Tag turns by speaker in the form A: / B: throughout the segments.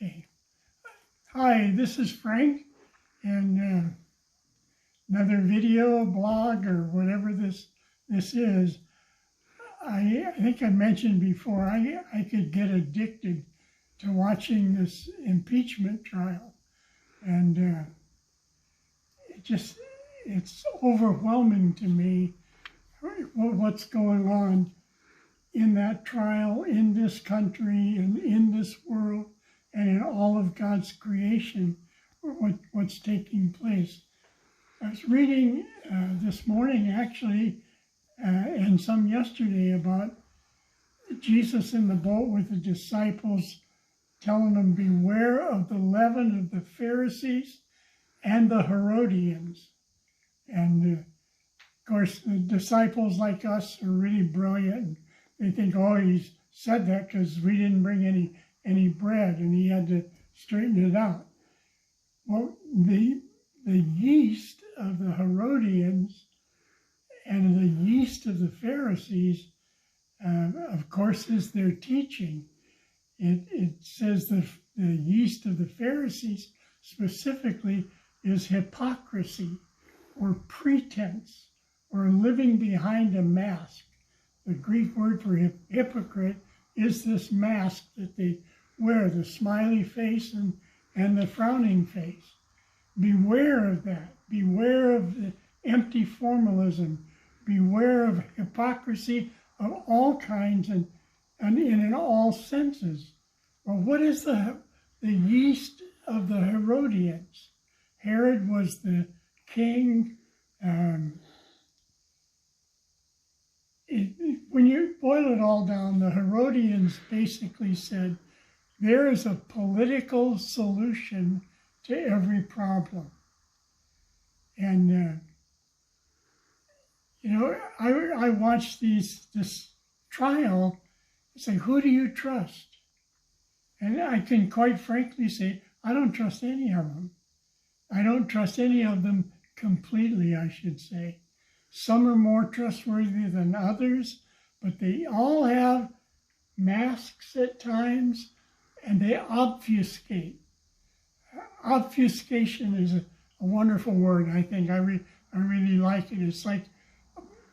A: Okay. Hi, this is Frank, and another video, blog, or whatever this is. I think I mentioned before, I could get addicted to watching this impeachment trial, and it's overwhelming to me what's going on in that trial, in this country, and in this world, and in all of God's creation, what's taking place. I was reading this morning, actually, and some yesterday, about Jesus in the boat with the disciples, telling them, beware of the leaven of the Pharisees and the Herodians. And of course, the disciples like us are really brilliant. They think, oh, he said that because we didn't bring any bread, and he had to straighten it out. Well, the yeast of the Herodians and the yeast of the Pharisees, of course, is their teaching. It says the yeast of the Pharisees specifically is hypocrisy, or pretense, or living behind a mask. The Greek word for hypocrite is this mask that they wear, the smiley face and the frowning face. Beware of that. Beware of the empty formalism. Beware of hypocrisy of all kinds and in all senses. Well, what is the yeast of the Herodians? Herod was the king. When you boil it all down, the Herodians basically said, there is a political solution to every problem. And, I watched this trial, say, who do you trust? And I can quite frankly say, I don't trust any of them. I don't trust any of them completely, I should say. Some are more trustworthy than others, but they all have masks at times, and they obfuscate. Obfuscation is a wonderful word, I think. I really like it. It's like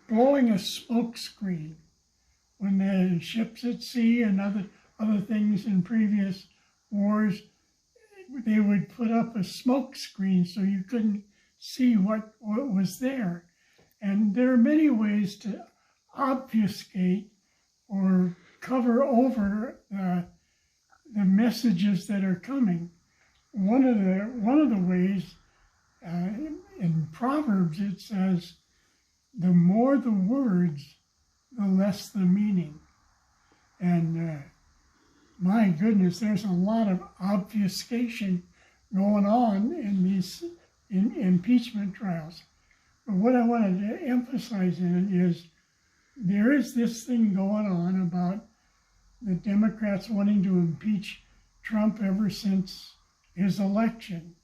A: blowing a smoke screen. When the ships at sea and other things in previous wars, they would put up a smoke screen so you couldn't see what was there. And there are many ways to obfuscate or cover over the messages that are coming. One of the ways in Proverbs, it says, the more the words, the less the meaning. And my goodness, there's a lot of obfuscation going on in these impeachment trials. But what I wanted to emphasize in it is there is this thing going on about the Democrats wanting to impeach Trump ever since his election.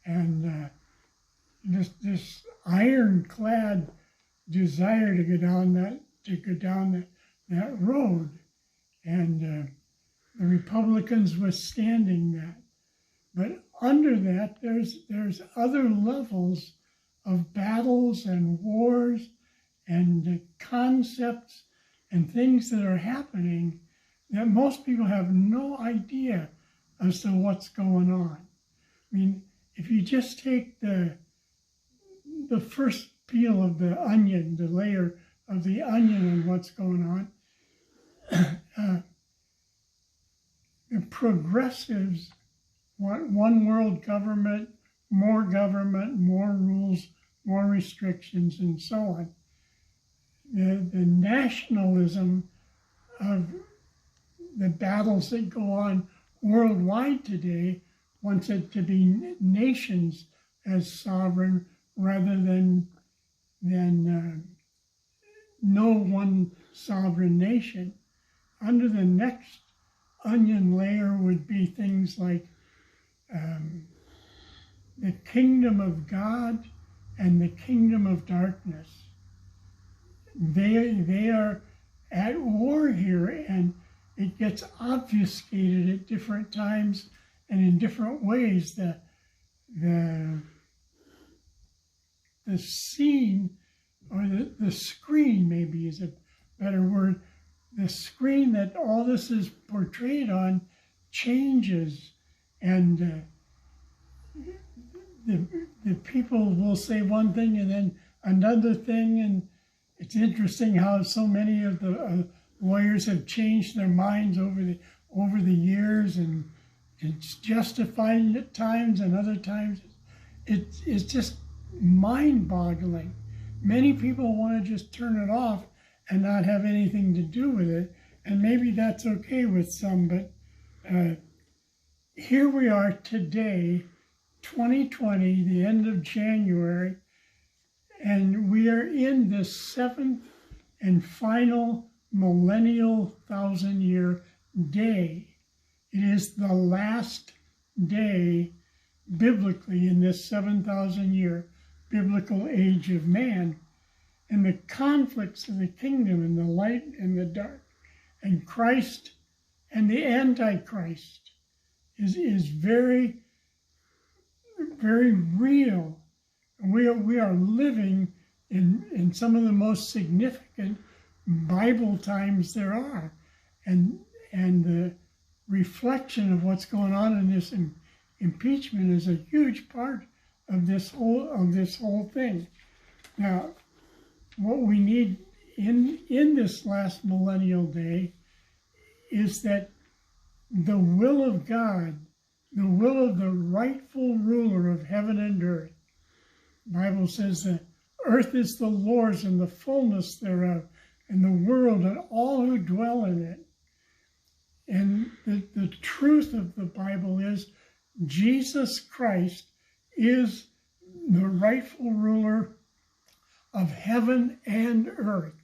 A: And this ironclad desire to go down that road, and the Republicans withstanding that. But under that, there's other levels of battles and wars and concepts and things that are happening that most people have no idea as to what's going on. I mean, if you just take the first peel of the onion, the layer of the onion and what's going on, the progressives want one world government, more rules, more restrictions, and so on. The nationalism of the battles that go on worldwide today wants it to be nations as sovereign rather than no one sovereign nation. Under the next onion layer would be things like the kingdom of God and the kingdom of darkness. They are at war here, and it gets obfuscated at different times and in different ways the scene, or the screen maybe is a better word, the screen that all this is portrayed on changes, and the people will say one thing and then another thing, and it's interesting how so many of the lawyers have changed their minds over the years, and it's justified at times, and other times it's just mind-boggling. Many people want to just turn it off and not have anything to do with it, and maybe that's okay with some, but here we are today, 2020, the end of January, and we are in the 7th and final millennial 1,000-year day. It is the last day biblically in this 7,000-year biblical age of man, and the conflicts of the kingdom and the light and the dark and Christ and the Antichrist is very, very real. We are living in some of the most significant Bible times there are, and the reflection of what's going on in this impeachment is a huge part of this whole thing. Now, what we need in this last millennial day is that the will of God, the will of the rightful ruler of heaven and earth. The Bible says that earth is the Lord's and the fullness thereof, and the world and all who dwell in it. And the truth of the Bible is Jesus Christ is the rightful ruler of heaven and earth.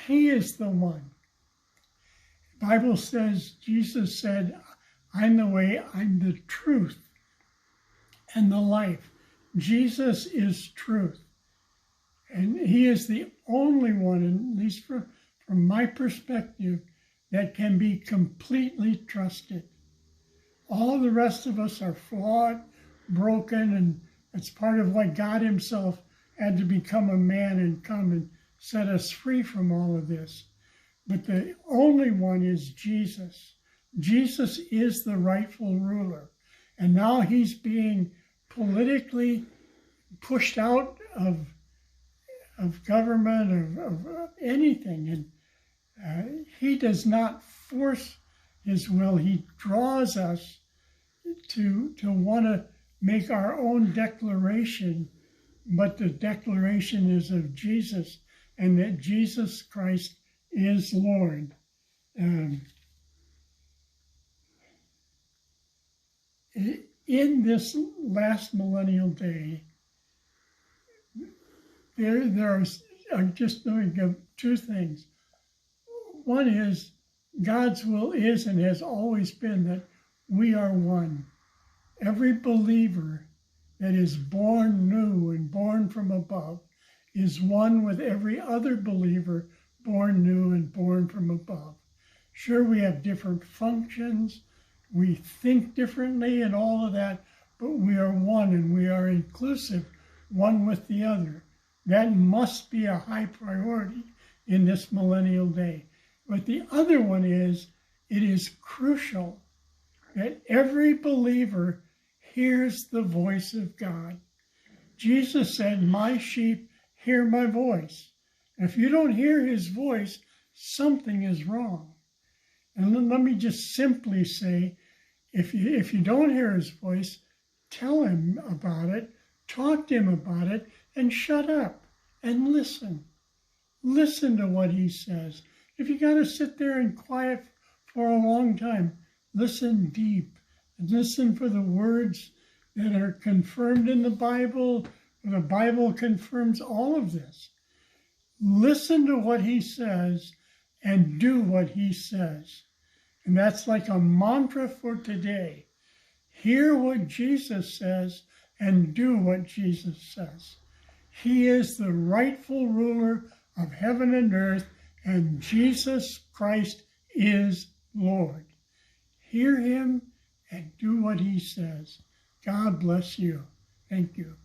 A: He is the one. The Bible says, Jesus said, I'm the way, I'm the truth, and the life. Jesus is truth. And he is the only one, at least from my perspective, that can be completely trusted. All the rest of us are flawed, broken, and it's part of why God himself had to become a man and come and set us free from all of this. But the only one is Jesus. Jesus is the rightful ruler. And now he's being politically pushed out of government, of anything. And he does not force his will. He draws us to want to make our own declaration, but the declaration is of Jesus, and that Jesus Christ is Lord. In this last millennial day, I'm just doing two things. One is God's will is and has always been that we are one. Every believer that is born new and born from above is one with every other believer born new and born from above. Sure, we have different functions, we think differently and all of that, but we are one and we are inclusive, one with the other. That must be a high priority in this millennial day. But the other one is, it is crucial that every believer hears the voice of God. Jesus said, my sheep hear my voice. If you don't hear his voice, something is wrong. And let me just simply say, if you don't hear his voice, tell him about it, talk to him about it, and shut up and listen. Listen to what he says. If you got to sit there and quiet for a long time, listen deep and listen for the words that are confirmed in the Bible. The Bible confirms all of this. Listen to what he says and do what he says. And that's like a mantra for today. Hear what Jesus says and do what Jesus says. He is the rightful ruler of heaven and earth, and Jesus Christ is Lord. Hear him and do what he says. God bless you. Thank you.